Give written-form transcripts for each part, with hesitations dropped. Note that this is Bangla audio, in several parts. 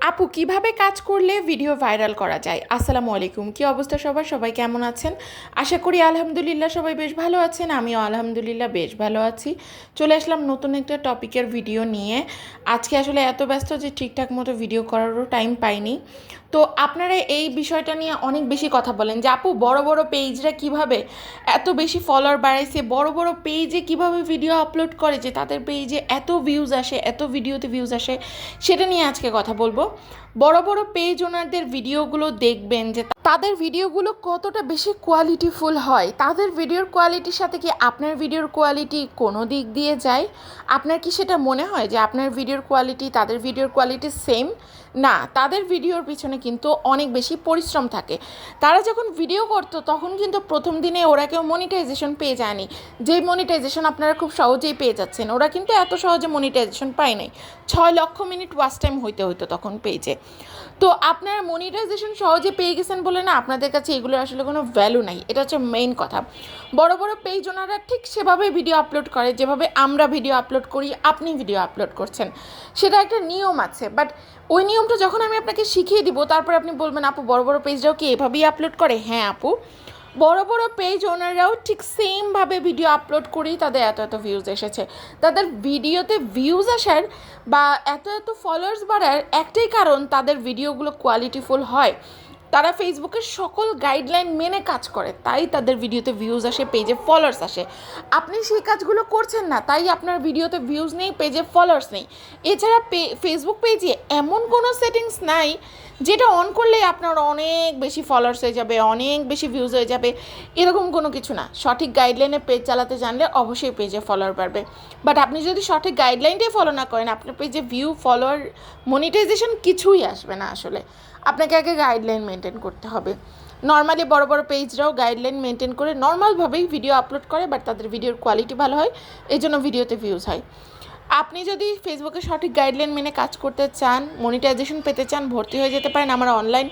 আপু কিভাবে কাজ করলে ভিডিও ভাইরাল করা যায়? আসসালামু আলাইকুম। কি অবস্থা সবার? সবাই কেমন আছেন? আশা করি আলহামদুলিল্লাহ সবাই বেশ ভালো আছেন। আমিও আলহামদুলিল্লাহ বেশ ভালো আছি। চলে আসলাম নতুন একটা টপিকের ভিডিও নিয়ে। আজকে আসলে এত ব্যস্ত যে ঠিকঠাক মতো ভিডিও করারও টাইম পাইনি। তো আপনারা এই বিষয়টা নিয়ে অনেক বেশি কথা বলেন যে আপু বড় বড় পেজরা কিভাবে এত বেশি ফলোয়ার বাড়াইছে, বড় বড় পেজে কিভাবে ভিডিও আপলোড করে যে তাদের পেজে এত ভিউজ আসে, এত ভিডিওতে ভিউজ আসে, সেটা নিয়ে আজকে কথা বলবো। বড় বড় পেজ ওনারদের ভিডিওগুলো দেখবেন যে তাদের ভিডিওগুলো কতটা বেশি কোয়ালিটিফুল হয়। তাদের ভিডিওর কোয়ালিটির সাথে কি আপনার ভিডিওর কোয়ালিটি কোনো দিক দিয়ে যায়? আপনার কি সেটা মনে হয় যে আপনার ভিডিওর কোয়ালিটি তাদের ভিডিওর কোয়ালিটি সেম? না, তাদের ভিডিওর পিছনে কিন্তু অনেক বেশি পরিশ্রম থাকে। তারা যখন ভিডিও করতো তখন কিন্তু প্রথম দিনে ওরা কেউ মনিটাইজেশন পেয়ে যায়নি। যে মনিটাইজেশন আপনারা খুব সহজেই পেয়ে যাচ্ছেন, ওরা কিন্তু এত সহজে মনিটাইজেশন পায় নাই। 6 লক্ষ মিনিট ওয়াচ টাইম হইতে হইতো তখন পেজে। তো আপনারা মনিটাইজেশন সহজে পেয়ে গেছেন বলে না আপনাদের কাছে এগুলোর আসলে কোনো ভ্যালু নাই। এটা হচ্ছে মেইন কথা। বড় বড় পেজ ওনারা ঠিক সেভাবে ভিডিও আপলোড করে যেভাবে আমরা ভিডিও আপলোড করি, আপনি ভিডিও আপলোড করছেন, সেটা একটা নিয়ম আছে। বাট ওই নিয়মটা যখন আমি আপনাকে শিখিয়ে দিব তারপর আপনি বলবেন আপু বড় বড় পেজরাও কি এভাবেই আপলোড করে? হ্যাঁ আপু, বড় বড় পেজ ওনারাও ঠিক সেমভাবে ভিডিও আপলোড করেই তাদের এত এত ভিউজ এসেছে। তাদের ভিডিওতে ভিউজ আসার বা এত এত ফলোয়ার্স বাড়ার একটাই কারণ, তাদের ভিডিওগুলো কোয়ালিটিফুল হয়। তারা ফেসবুকের সকল গাইডলাইন মেনে কাজ করে, তাই তাদের ভিডিওতে ভিউজ আসে, পেজে ফলোয়ার্স আসে। আপনি সেই কাজগুলো করছেন না, তাই আপনার ভিডিওতে ভিউজ নেই, পেজে ফলোয়ার্স নেই। এছাড়া ফেসবুক পেজে এমন কোনো সেটিংস নাই যেটা অন করলেই আপনার অনেক বেশি ফলোয়ার্স হয়ে যাবে, অনেক বেশি ভিউজ হয়ে যাবে, এরকম কোনো কিছু না। সঠিক গাইডলাইনে পেজ চালাতে জানলে অবশ্যই পেজে ফলোয়ার বাড়বে। বাট আপনি যদি সঠিক গাইডলাইনটাই ফলো না করেন, আপনার পেজে ভিউ, ফলোয়ার, মনিটাইজেশন কিছুই আসবে না। আসলে আপনাকে আগে গাইডলাইন মেনটেন করতে হবে। নর্মালি বড় বড় পেজরাও গাইডলাইন মেনটেন করে নর্মালভাবেই ভিডিও আপলোড করে, বাট তাদের ভিডিওর কোয়ালিটি ভালো হয়, এই জন্য ভিডিওতে ভিউজ হয়। আপনি যদি ফেসবুকে সঠিক গাইডলাইন মেনে কাজ করতে চান, মনিটাইজেশন পেতে চান, ভর্তি হয়ে যেতে পারেন আমার অনলাইন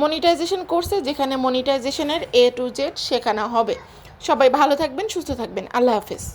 মনিটাইজেশন কোর্সে, যেখানে মনিটাইজেশনের A to Z শেখানো হবে। সবাই ভালো থাকবেন, সুস্থ থাকবেন। আল্লাহ হাফেজ।